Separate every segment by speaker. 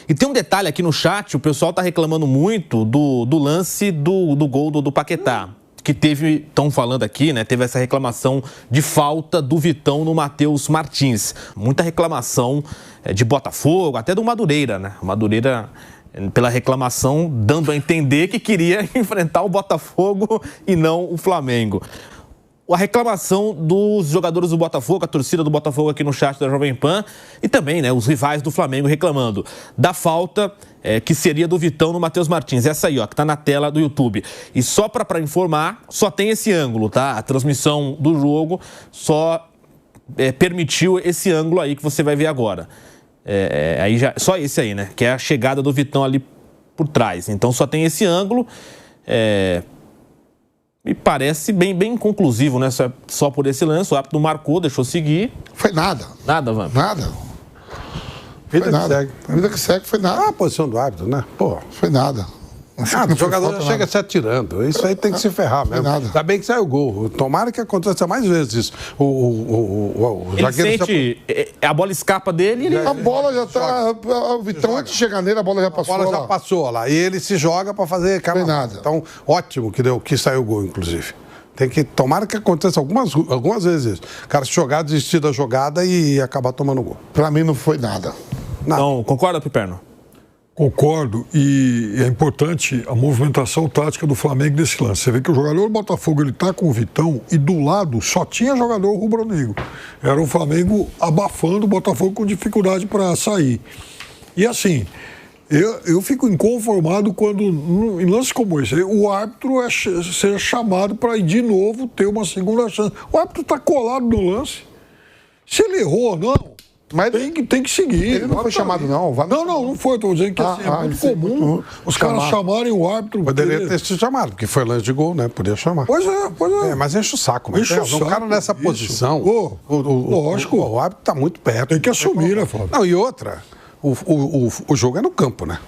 Speaker 1: E tem um detalhe aqui no chat, o pessoal tá reclamando muito do lance do gol do Paquetá. Que estão falando aqui, né? Teve essa reclamação de falta do Vitão no Matheus Martins. Muita reclamação de Botafogo, até do Madureira, né? O Madureira, pela reclamação, dando a entender que queria enfrentar o Botafogo e não o Flamengo. A reclamação dos jogadores do Botafogo, a torcida do Botafogo aqui no chat da Jovem Pan, e também, né, os rivais do Flamengo reclamando da falta que seria do Vitão no Matheus Martins. Essa aí, ó, que tá na tela do YouTube. E só para informar, só tem esse ângulo, tá? A transmissão do jogo só permitiu esse ângulo aí que você vai ver agora. Aí só esse aí, né? Que é a chegada do Vitão ali por trás. Então só tem esse ângulo. Me parece bem conclusivo, né? Só por esse lance, o árbitro marcou, deixou seguir.
Speaker 2: Foi nada.
Speaker 1: Nada, Vamp?
Speaker 2: Nada.
Speaker 3: Vida que segue.
Speaker 2: Vida que segue, foi nada.
Speaker 3: Ah, a posição do árbitro, né? Pô.
Speaker 2: Foi nada.
Speaker 3: O jogador já chega se atirando. Isso aí tem que se ferrar mesmo.
Speaker 2: Nada.
Speaker 3: Ainda bem que saiu o gol. Tomara que aconteça mais vezes isso. O
Speaker 1: Ele sente... A bola escapa dele e ele...
Speaker 2: A bola já tá... O Vitão, antes de chegar nele, a bola já passou.
Speaker 3: A bola já passou lá. E ele se joga pra fazer...
Speaker 2: Não foi nada.
Speaker 3: Então, ótimo que saiu o gol, inclusive. Tomara que aconteça algumas vezes isso. O cara se jogar, desistir da jogada e acabar tomando gol.
Speaker 2: Pra mim não foi nada.
Speaker 1: Então, concorda, Piperno?
Speaker 4: Concordo, e é importante a movimentação tática do Flamengo nesse lance. Você vê que o jogador do Botafogo, ele tá com o Vitão e do lado só tinha jogador rubro-negro. Era o Flamengo abafando o Botafogo com dificuldade para sair. E assim, eu fico inconformado quando, em lances como esse, o árbitro seja chamado para ir de novo ter uma segunda chance. O árbitro está colado no lance. Se ele errou ou não, mas tem que seguir.
Speaker 2: Ele não foi chamado, não.
Speaker 4: Não foi. Estou dizendo que assim, é muito comum os caras chamarem o árbitro.
Speaker 3: Poderia ter sido chamado, porque foi lance de gol, né? Podia chamar.
Speaker 4: Pois é.
Speaker 3: Mas enche o saco. Mas um cara nessa posição,
Speaker 4: lógico.
Speaker 3: O árbitro está muito perto.
Speaker 4: Tem que assumir, né, Flávio?
Speaker 3: Não, e outra, o jogo é no campo, né?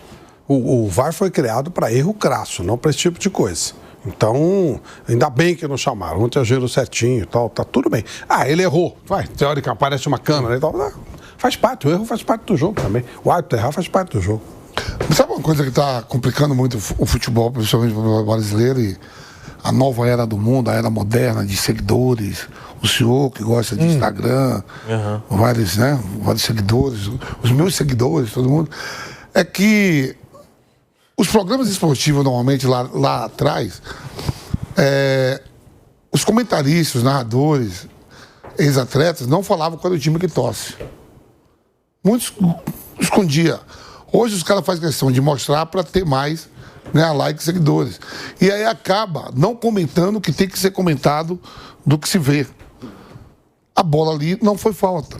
Speaker 3: O VAR foi criado para erro crasso, não para esse tipo de coisa. Então, ainda bem que não chamaram. Ontem agiram certinho e tal, tá tudo bem. Ele errou. Vai, teoricamente, aparece uma câmera e tal. Faz parte, o erro faz parte do jogo também. O árbitro errar faz parte do jogo.
Speaker 2: Sabe uma coisa que está complicando muito o futebol, principalmente o futebol brasileiro, e a nova era do mundo, a era moderna de seguidores, o senhor que gosta de Instagram, vários seguidores, os meus seguidores, todo mundo, é que os programas esportivos, normalmente, lá atrás, os comentaristas, os narradores, ex-atletas, não falavam qual era o time que torce. Muitos escondiam. Hoje os caras fazem questão de mostrar para ter mais, né, likes e seguidores. E aí acaba não comentando o que tem que ser comentado do que se vê. A bola ali não foi falta.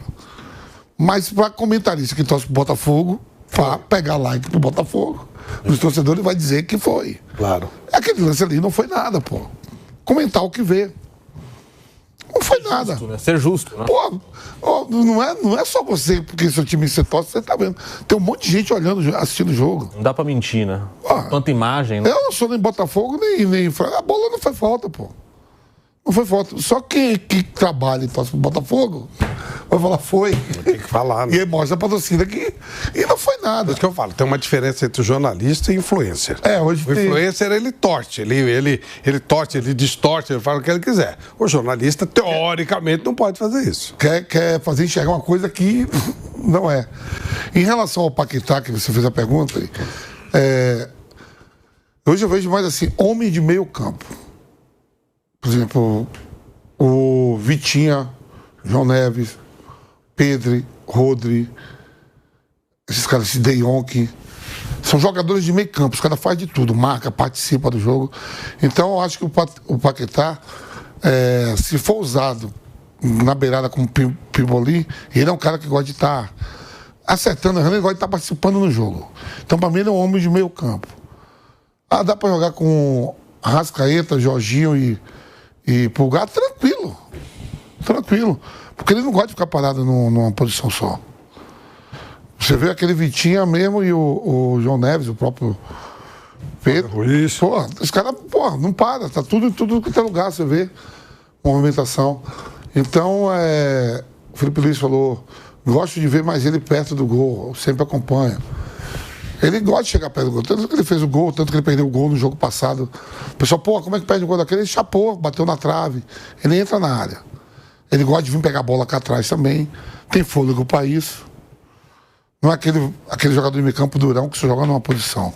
Speaker 2: Mas para comentarista que torce pro Botafogo, pegar like pro Botafogo, os torcedores vai dizer que foi.
Speaker 3: Claro.
Speaker 2: Aquele lance ali não foi nada, pô. Comentar o que vê. Não foi nada.
Speaker 1: Justo, né? Ser justo, né?
Speaker 2: Pô, não é só você, porque seu time você torce, você tá vendo. Tem um monte de gente olhando, assistindo o jogo.
Speaker 1: Não dá pra mentir, né? Tanta imagem, né?
Speaker 2: Eu não sou nem Botafogo, nem... A bola não foi falta, pô. Não foi falta. Só que trabalha e torce pro Botafogo vai falar, foi.
Speaker 3: Tem que falar, né?
Speaker 2: E aí mostra pra torcida que... E não foi nada.
Speaker 3: É isso que eu falo. Tem uma diferença entre jornalista e influencer.
Speaker 2: Hoje
Speaker 3: o influencer, ele torce. Ele torce, ele distorce, ele fala o que ele quiser. O jornalista, teoricamente, não pode fazer isso.
Speaker 2: Quer fazer enxergar uma coisa que não é. Em relação ao Paquetá, que você fez a pergunta, hoje eu vejo mais assim, homem de meio campo. Por exemplo, o Vitinha, João Neves, Pedro, Rodri, esses caras, esse De Jong, são jogadores de meio campo, os caras fazem de tudo, marca, participa do jogo. Então eu acho que o Paquetá, se for usado na beirada como Piboli, ele é um cara que gosta de estar acertando, ele gosta de estar participando no jogo. Então para mim ele é um homem de meio campo. Dá para jogar com Arrascaeta, Jorginho e Pulgar, tranquilo. Porque ele não gosta de ficar parado numa posição só. Você vê aquele Vitinha mesmo e o João Neves, o próprio Pedro.
Speaker 4: Isso.
Speaker 2: Os caras, não para. Tá tudo que tem lugar, você vê. Movimentação. Então, o Felipe Luiz falou, gosto de ver mais ele perto do gol, sempre acompanha. Ele gosta de chegar perto do gol. Tanto que ele fez o gol, tanto que ele perdeu o gol no jogo passado. O pessoal, pô, como é que perde o gol daquele? Ele chapou, bateu na trave. Ele entra na área. Ele gosta de vir pegar a bola cá atrás também. Tem fôlego para isso. Não é aquele jogador de meio campo durão que só joga numa posição.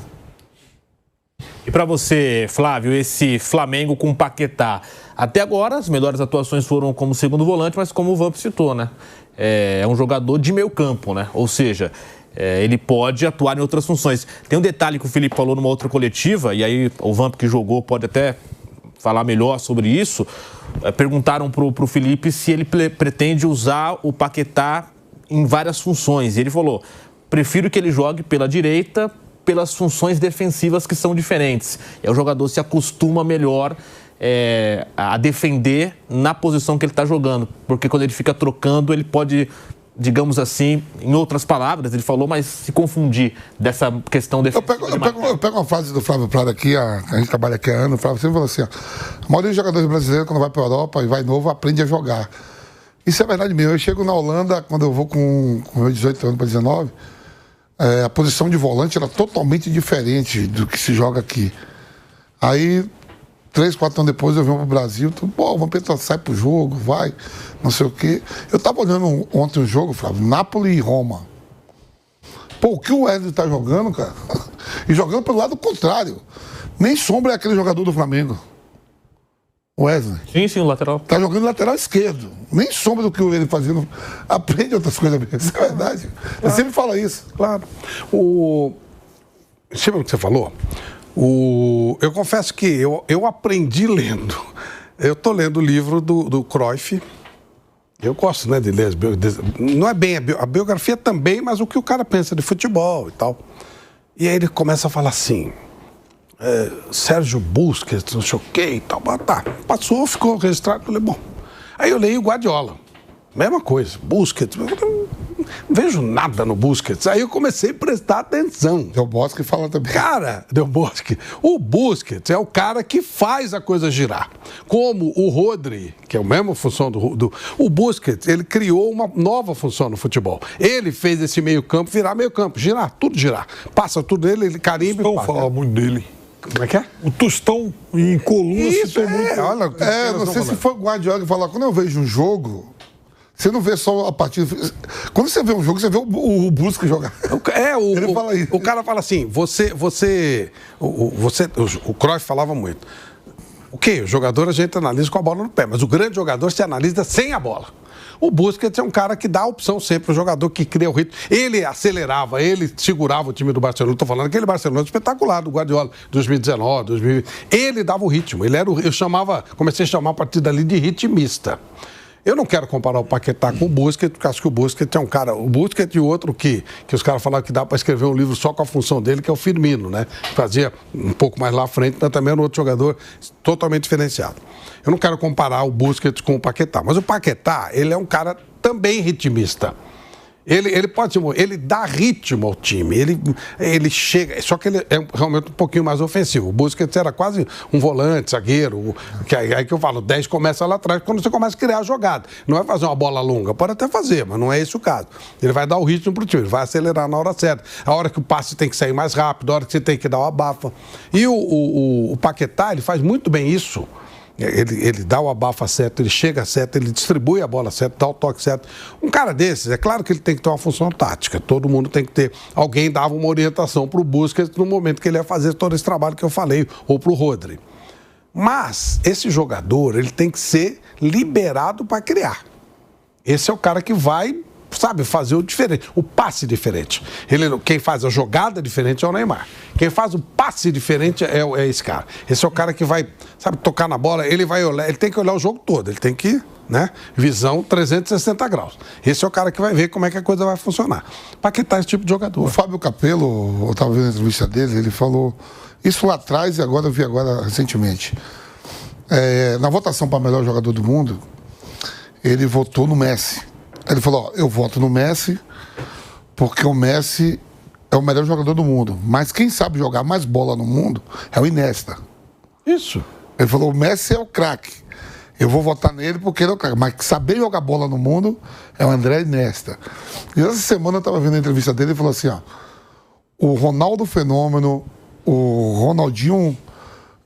Speaker 1: E para você, Flávio, esse Flamengo com Paquetá, até agora as melhores atuações foram como segundo volante, mas como o Vamp citou, né? É um jogador de meio campo, né? Ou seja, ele pode atuar em outras funções. Tem um detalhe que o Felipe falou numa outra coletiva, e aí o Vamp que jogou pode até falar melhor sobre isso. Perguntaram pro Felipe se ele pretende usar o Paquetá em várias funções. E ele falou, prefiro que ele jogue pela direita, pelas funções defensivas que são diferentes. E aí o jogador se acostuma melhor a defender na posição que ele está jogando. Porque quando ele fica trocando, ele pode, digamos assim, em outras palavras, ele falou, mas se confundir dessa questão defensiva.
Speaker 2: Eu pego uma frase do Flávio Prado aqui, a gente trabalha aqui há anos, o Flávio sempre falou assim, ó, a maioria dos jogadores brasileiros, quando vai para a Europa e vai novo, aprende a jogar. Isso é verdade mesmo. Eu chego na Holanda, quando eu vou com meus 18 anos para 19, a posição de volante era totalmente diferente do que se joga aqui. Aí, 3, 4 anos depois, eu venho pro Brasil, o Vampeta sai pro jogo, vai, não sei o quê. Eu tava olhando ontem um jogo, Flávio, Napoli e Roma. Pô, o que o Wesley tá jogando, cara? E jogando pelo lado contrário. Nem Sombra é aquele jogador do Flamengo. Wesley.
Speaker 1: Sim, o lateral.
Speaker 2: Tá jogando lateral esquerdo. Nem sombra do que ele fazia. Aprende outras coisas mesmo. Isso é verdade. Ele sempre fala isso.
Speaker 3: Claro. Sabe o que você falou? Eu confesso que eu aprendi lendo. Eu tô lendo o livro do Cruyff. Eu gosto, né, de ler as biografias. Não é bem a biografia também, mas o que o cara pensa de futebol e tal. E aí ele começa a falar assim... Sérgio Busquets, não sei o que e tal. Tá, passou, ficou registrado. Falei, bom. Aí eu leio o Guardiola. Mesma coisa. Busquets. Não vejo nada no Busquets. Aí eu comecei a prestar atenção.
Speaker 2: Del Bosque fala também.
Speaker 3: Cara, Del Bosque. O Busquets é o cara que faz a coisa girar. Como o Rodri, que é a mesma função o Busquets, ele criou uma nova função no futebol. Ele fez esse meio-campo virar meio-campo. Girar, tudo girar. Passa tudo nele, ele carimba e passa.
Speaker 4: Fala muito dele.
Speaker 3: Como é que é?
Speaker 4: O Tostão em coluna citou muito.
Speaker 2: Olha, não sei se foi o Guardiola que falou. Quando eu vejo um jogo, você não vê só a partida. Quando você vê um jogo, você vê o Busquets jogar.
Speaker 3: Ele fala isso. O cara fala assim, o Cruyff falava muito. O quê? O jogador a gente analisa com a bola no pé, mas o grande jogador se analisa sem a bola. O Busquets é um cara que dá a opção sempre ao jogador, que cria o ritmo. Ele acelerava, ele segurava o time do Barcelona. Estou falando aquele Barcelona espetacular do Guardiola, 2019, 2020. Ele dava o ritmo. Comecei a chamar a partir dali de ritmista. Eu não quero comparar o Paquetá com o Busquets, porque acho que o Busquets é um cara... O Busquets e outro que os caras falaram que dá para escrever um livro só com a função dele, que é o Firmino, né? Fazia um pouco mais lá à frente, mas também era um outro jogador totalmente diferenciado. Eu não quero comparar o Busquets com o Paquetá, mas o Paquetá, ele é um cara também ritmista. Ele dá ritmo ao time, ele chega, só que ele é realmente um pouquinho mais ofensivo. O Busquets era quase um volante, zagueiro, aí que eu falo, 10 começa lá atrás, quando você começa a criar a jogada. Não é fazer uma bola longa, pode até fazer, mas não é esse o caso. Ele vai dar o ritmo pro time, ele vai acelerar na hora certa. A hora que o passe tem que sair mais rápido, a hora que você tem que dar o abafa. E o Paquetá, ele faz muito bem isso. Ele dá o abafa certo, ele chega certo, ele distribui a bola certo, dá o toque certo. Um cara desses, é claro que ele tem que ter uma função tática. Todo mundo tem que ter... Alguém dava uma orientação para o Busquets no momento que ele ia fazer todo esse trabalho que eu falei, ou para o Rodri. Mas esse jogador, ele tem que ser liberado para criar. Esse é o cara que vai, sabe, fazer o diferente, o passe diferente. Quem faz a jogada diferente é o Neymar. Quem faz o passe diferente é esse cara. Esse é o cara que vai, sabe, tocar na bola, ele tem que olhar o jogo todo, ele tem que, né, visão 360 graus. Esse é o cara que vai ver como é que a coisa vai funcionar. Paquetá é esse tipo de jogador.
Speaker 2: O Fábio Capello, eu estava vendo a entrevista dele, ele falou isso lá atrás e agora eu vi recentemente. Na votação para melhor jogador do mundo, ele votou no Messi. Ele falou, eu voto no Messi porque o Messi é o melhor jogador do mundo. Mas quem sabe jogar mais bola no mundo é o Iniesta.
Speaker 3: Isso.
Speaker 2: Ele falou, o Messi é o craque. Eu vou votar nele porque ele é o craque. Mas saber jogar bola no mundo é o André Iniesta. E essa semana eu estava vendo a entrevista dele e falou assim, ó, o Ronaldo Fenômeno, o Ronaldinho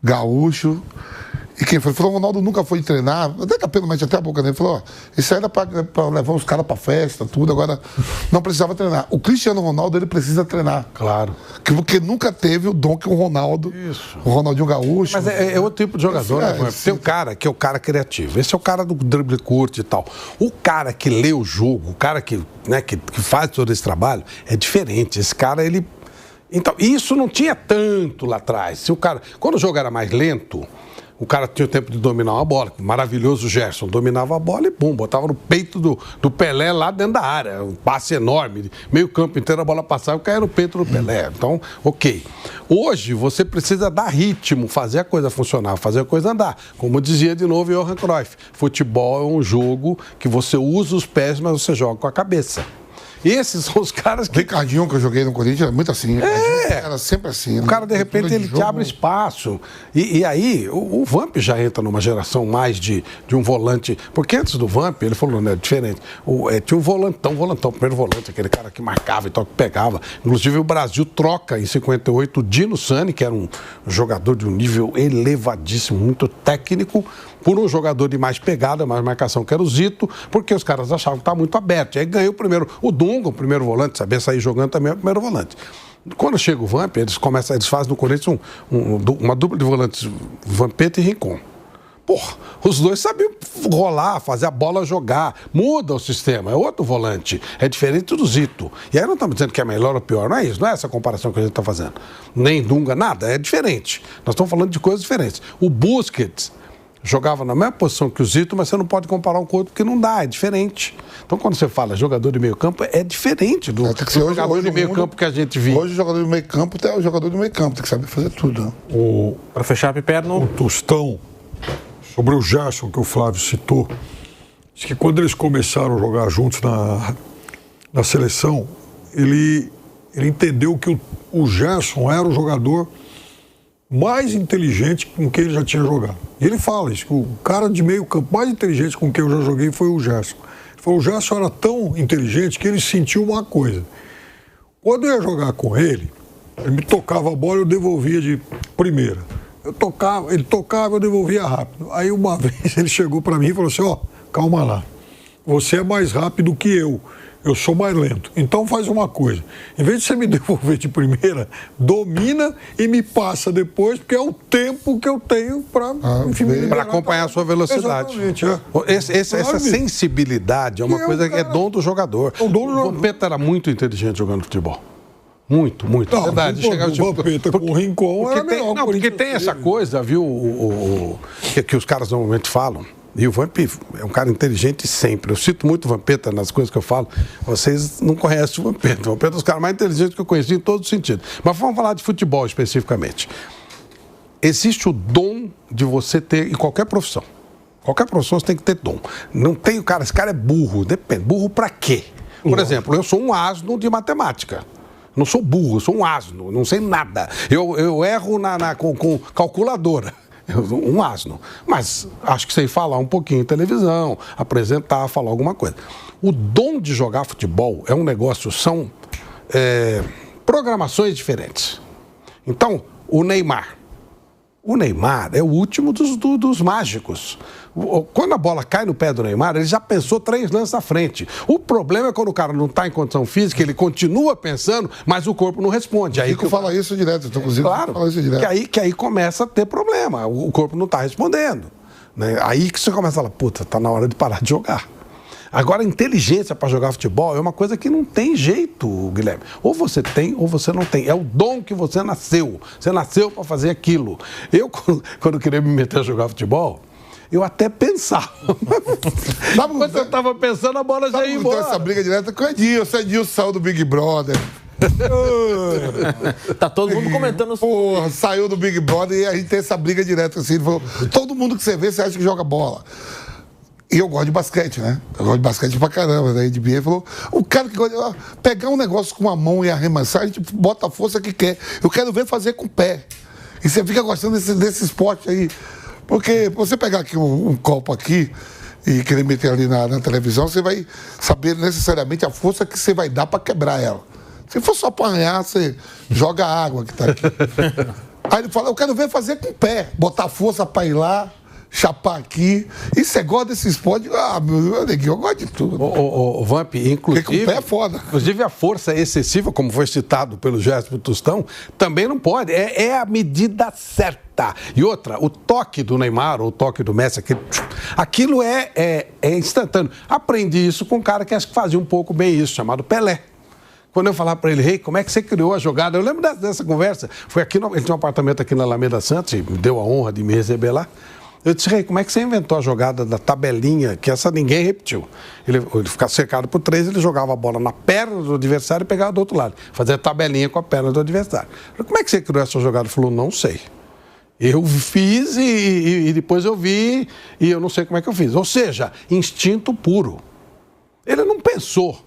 Speaker 2: Gaúcho. E quem foi? Falou, o Ronaldo nunca foi treinar. Até que a pena mete até a boca dele. Falou, isso aí era pra levar os caras pra festa, tudo. Agora, não precisava treinar. O Cristiano Ronaldo, ele precisa treinar.
Speaker 3: Claro.
Speaker 2: Porque nunca teve o dom que o Ronaldo, o Ronaldinho Gaúcho.
Speaker 3: Mas é outro tipo de jogador, né? Tem o cara que é o cara criativo. Esse é o cara do drible curto e tal. O cara que lê o jogo, o cara que faz todo esse trabalho, é diferente. Esse cara, ele... Então, isso não tinha tanto lá atrás. Se o cara... Quando o jogo era mais lento... O cara tinha o tempo de dominar uma bola. Maravilhoso Gerson. Dominava a bola e pum, botava no peito do Pelé lá dentro da área. Um passe enorme. Meio campo inteiro a bola passava e caía no peito do Pelé. Então, ok. Hoje você precisa dar ritmo, fazer a coisa funcionar, fazer a coisa andar. Como dizia de novo Johan Cruyff, futebol é um jogo que você usa os pés, mas você joga com a cabeça. Esses são os caras que...
Speaker 2: Ricardinho, que eu joguei no Corinthians, era muito assim. Era sempre assim.
Speaker 3: O cara, de repente, ele te abre espaço. E aí, o Vamp já entra numa geração mais de um volante. Porque antes do Vamp, ele falou, né, diferente. Tinha um volantão, primeiro volante, aquele cara que marcava e tal, que pegava. Inclusive, o Brasil troca, em 58, o Dino Sani, que era um jogador de um nível elevadíssimo, muito técnico, por um jogador de mais pegada, mais marcação, que era o Zito, porque os caras achavam que estava muito aberto. E aí ganhou o Dunga, o primeiro volante, sabia sair jogando também, é o primeiro volante. Quando chega o Vamp, eles fazem no Corinthians uma dupla de volantes, Vampeta e Rincon. Porra, os dois sabiam rolar, fazer a bola jogar, muda o sistema, é outro volante, é diferente do Zito. E aí não estamos dizendo que é melhor ou pior, não é isso, não é essa comparação que a gente está fazendo. Nem Dunga, nada, é diferente. Nós estamos falando de coisas diferentes. O Busquets jogava na mesma posição que o Zito, mas você não pode comparar um com o outro porque não dá, é diferente. Então, quando você fala jogador de meio campo, é diferente do jogador de meio campo que a gente viu.
Speaker 2: Hoje o jogador de meio campo é o jogador de meio campo, tem que saber fazer tudo. Né?
Speaker 1: Para fechar, Piperno.
Speaker 4: O Tostão, sobre o Gerson que o Flávio citou, diz que quando eles começaram a jogar juntos na seleção, ele entendeu que o Gerson era o jogador mais inteligente com quem ele já tinha jogado. E ele fala isso, que o cara de meio campo mais inteligente com quem eu já joguei foi o Gerson. Ele falou, o Gerson era tão inteligente que ele sentiu uma coisa. Quando eu ia jogar com ele me tocava a bola e eu devolvia de primeira. Ele tocava, eu devolvia rápido. Aí uma vez ele chegou para mim e falou assim, calma lá, você é mais rápido que eu sou mais lento. Então faz uma coisa, em vez de você me devolver de primeira, domina e me passa depois, porque é o tempo que eu tenho para
Speaker 3: acompanhar a sua velocidade.
Speaker 4: Exatamente,
Speaker 3: essa sensibilidade é uma coisa que é dom do jogador. O Vampeta era muito inteligente jogando futebol. Muito.
Speaker 4: Não, verdade. O Vampeta com o Rincon era melhor.
Speaker 3: Não, porque tem essa coisa, viu, que os caras normalmente falam. E o Vamp é um cara inteligente sempre. Eu cito muito o Vampeta nas coisas que eu falo. Vocês não conhecem o Vampeta. O Vampeta é um dos caras mais inteligentes que eu conheci em todos os sentidos. Mas vamos falar de futebol especificamente. Existe o dom de você ter em qualquer profissão. Qualquer profissão você tem que ter dom. Não tem o cara, esse cara é burro. Depende. Burro pra quê? Por exemplo, eu sou um asno de matemática. Não sou burro, sou um asno. Não sei nada. Eu erro com calculadora. Um asno. Mas acho que sei falar um pouquinho em televisão, apresentar, falar alguma coisa. O dom de jogar futebol é um negócio, são programações diferentes. Então, o Neymar é o último dos mágicos. Quando a bola cai no pé do Neymar, ele já pensou 3 lances à frente. O problema é quando o cara não está em condição física, ele continua pensando, mas o corpo não responde. Aí
Speaker 2: eu falo isso direto,
Speaker 3: claro, isso direto. Que aí começa a ter problema, o corpo não está respondendo. Né? Aí que você começa a falar, puta, tá na hora de parar de jogar. Agora, a inteligência para jogar futebol é uma coisa que não tem jeito, Guilherme. Ou você tem ou você não tem. É o dom que você nasceu. Você nasceu para fazer aquilo. Eu, quando queria me meter a jogar futebol, eu até pensava. Sabe quando eu estava pensando, a bola já ia embora.
Speaker 2: Essa briga direta com o Edilson. O Edilson saiu do Big Brother.
Speaker 1: Tá todo mundo comentando.
Speaker 2: Porra, saiu do Big Brother e a gente tem essa briga direta assim. Ele falou, todo mundo que você vê, você acha que joga bola. E eu gosto de basquete, né? Eu gosto de basquete pra caramba. Daí de NBA falou, o cara que gosta de pegar um negócio com a mão e arremessar, a gente bota a força que quer. Eu quero ver fazer com o pé. E você fica gostando desse esporte aí. Porque você pegar aqui um copo aqui e querer meter ali na televisão, você vai saber necessariamente a força que você vai dar para quebrar ela. Se for só apanhar, você joga a água que tá aqui. Aí ele fala, eu quero ver fazer com o pé, botar força pra ir lá, chapar aqui. E você gosta desse esporte? Ah, meu neguinho, eu gosto de tudo.
Speaker 3: O Vamp, inclusive...
Speaker 2: Porque com o pé é foda.
Speaker 3: Inclusive a força excessiva, como foi citado pelo Gerson Tostão, também não pode. É a medida certa. E outra, o toque do Neymar, ou o toque do Messi, aquilo é instantâneo. Aprendi isso com um cara que acho que fazia um pouco bem isso, chamado Pelé. Quando eu falava para ele, Rei, como é que você criou a jogada? Eu lembro dessa conversa. Foi aqui, ele tinha um apartamento aqui na Alameda Santos, e me deu a honra de me receber lá. Eu disse, Rei, como é que você inventou a jogada da tabelinha, que essa ninguém repetiu? Ele ficava cercado por 3, ele jogava a bola na perna do adversário e pegava do outro lado. Fazia a tabelinha com a perna do adversário. Eu, como é que você criou essa jogada? Ele falou, não sei. Eu fiz e depois eu vi e eu não sei como é que eu fiz. Ou seja, instinto puro. Ele não pensou.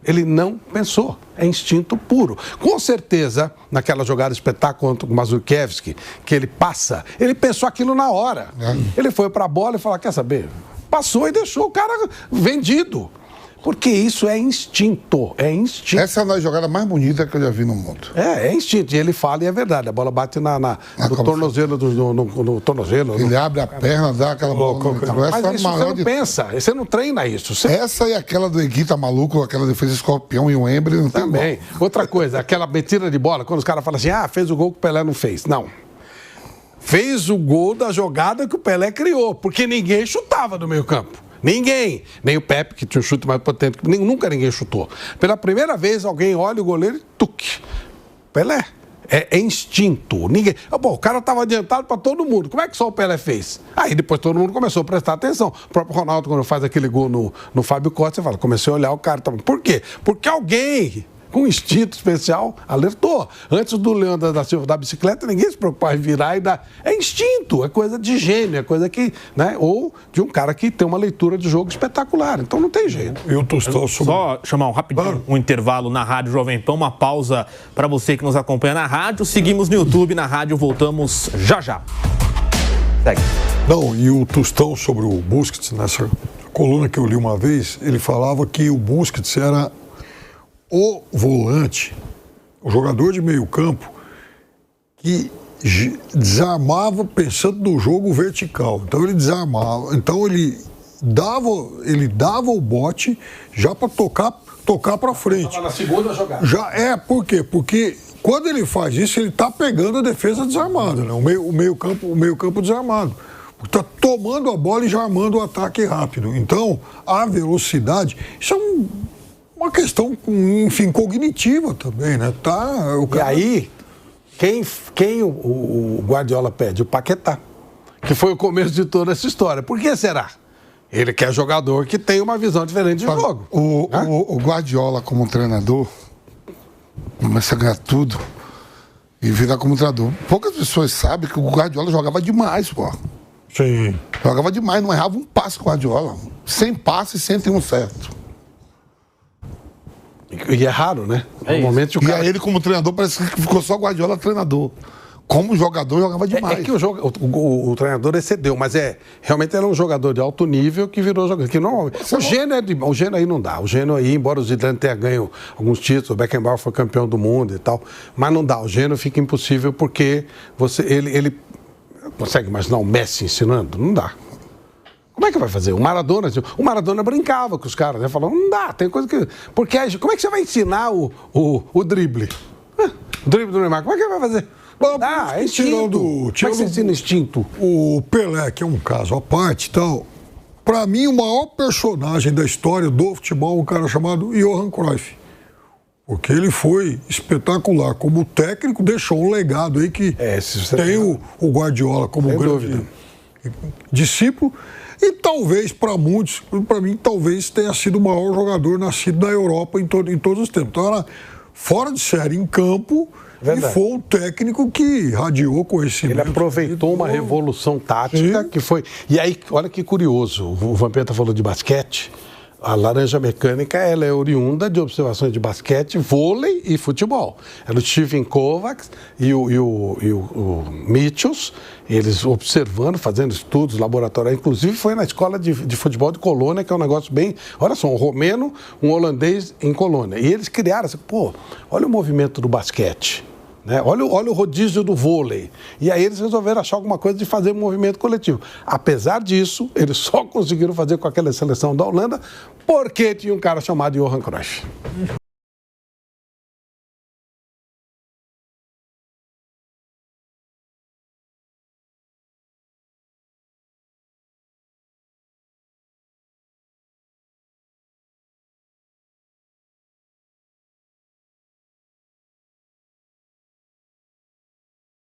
Speaker 3: Ele não pensou. É instinto puro. Com certeza, naquela jogada espetáculo contra o Mazurkiewicz, que ele passa, ele pensou aquilo na hora. Ele foi para a bola e falou, quer saber? Passou e deixou o cara vendido. Porque isso é instinto. É instinto.
Speaker 2: Essa é a jogada mais bonita que eu já vi no mundo.
Speaker 3: É instinto. E ele fala e é verdade. A bola bate no tornozelo. No tornozelo.
Speaker 2: Ele abre a perna, dá aquela bola.
Speaker 3: Mas isso você não pensa. Você não treina isso.
Speaker 2: Essa e aquela do Eguita maluco, aquela defesa escorpião e o Embre, não tem
Speaker 3: também. Outra coisa, aquela metida de bola, quando os caras falam assim, fez o gol que o Pelé não fez. Não. Fez o gol da jogada que o Pelé criou, porque ninguém chutava do meio campo. Ninguém. Nem o Pepe, que tinha um chute mais potente. Nunca ninguém chutou. Pela primeira vez, alguém olha o goleiro e tuque. Pelé. É instinto. Ninguém. O cara estava adiantado para todo mundo. Como é que só o Pelé fez? Aí depois todo mundo começou a prestar atenção. O próprio Ronaldo, quando faz aquele gol no Fábio Costa, você fala, comecei a olhar o cara. Por quê? Porque alguém com instinto especial alertou. Antes do Leandro da Silva da bicicleta, ninguém se preocupava em virar e dar. É instinto, é coisa de gênio, é coisa que, né? Ou de um cara que tem uma leitura de jogo espetacular. Então não tem jeito.
Speaker 4: Eu tô
Speaker 1: só chamar rapidinho um intervalo na Rádio Jovem Pan, uma pausa para você que nos acompanha na rádio. Seguimos no YouTube, na rádio, voltamos já já. Segue.
Speaker 4: Não, e o Tostão sobre o Busquets, nessa coluna que eu li uma vez, ele falava que o Busquets era o volante, o jogador de meio campo que desarmava pensando no jogo vertical. Então ele desarmava, então ele dava o bote já para tocar para frente.
Speaker 3: Estava na segunda jogada.
Speaker 4: Por quê? Porque quando ele faz isso, ele está pegando a defesa desarmada, né? O meio campo desarmado. Está tomando a bola e já armando o ataque rápido. Então, a velocidade, isso é uma questão, enfim, cognitiva também, né?
Speaker 3: E aí, quem o Guardiola pede? O Paquetá, que foi o começo de toda essa história. Por que será? Ele quer jogador que tem uma visão diferente de jogo.
Speaker 2: O Guardiola, como treinador, começa a ganhar tudo e virar como treinador. Poucas pessoas sabem que o Guardiola jogava demais, pô.
Speaker 4: Sim.
Speaker 2: Jogava demais, não errava um passe com o Guardiola. 100 passes, 101 certo.
Speaker 3: E é raro, né? Normalmente o cara...
Speaker 2: E aí ele, como treinador, parece que ficou só Guardiola treinador. Como jogador, jogava demais.
Speaker 3: É que o treinador excedeu, mas realmente era um jogador de alto nível que virou jogador. Que normalmente, o Gênio aí não dá. O Gênio aí, embora o Zidane tenha ganho alguns títulos, o Beckenbauer foi campeão do mundo e tal, mas não dá. O Gênio fica impossível porque ele consegue imaginar o Messi ensinando? Não dá. Como é que vai fazer? O Maradona brincava com os caras, né? Falou, não dá, tem coisa que... Porque como é que você vai ensinar o drible? O drible do Neymar, como é que ele vai fazer? É instinto. Como é que você ensina instinto?
Speaker 4: O Pelé, que é um caso à parte e tal, pra mim o maior personagem da história do futebol é um cara chamado Johan Cruyff. Porque ele foi espetacular como técnico, deixou um legado aí que tem o Guardiola como grande discípulo. E talvez, para muitos, para mim, talvez tenha sido o maior jogador nascido na Europa em todos os tempos. Então, era fora de série em campo. Verdade. E foi um técnico que radiou conhecimento.
Speaker 3: Ele aproveitou uma revolução tática que foi... E aí, olha que curioso, o Vampeta falou de basquete. A laranja mecânica, ela é oriunda de observações de basquete, vôlei e futebol. Era o Stephen Kovacs e o Mitchells, eles observando, fazendo estudos laboratoriais. Inclusive foi na escola de futebol de Colônia, que é um negócio bem... Olha só, um romeno, um holandês em Colônia. E eles criaram assim, olha o movimento do basquete. Né? Olha o rodízio do vôlei. E aí eles resolveram achar alguma coisa de fazer um movimento coletivo. Apesar disso, eles só conseguiram fazer com aquela seleção da Holanda porque tinha um cara chamado Johan Cruyff.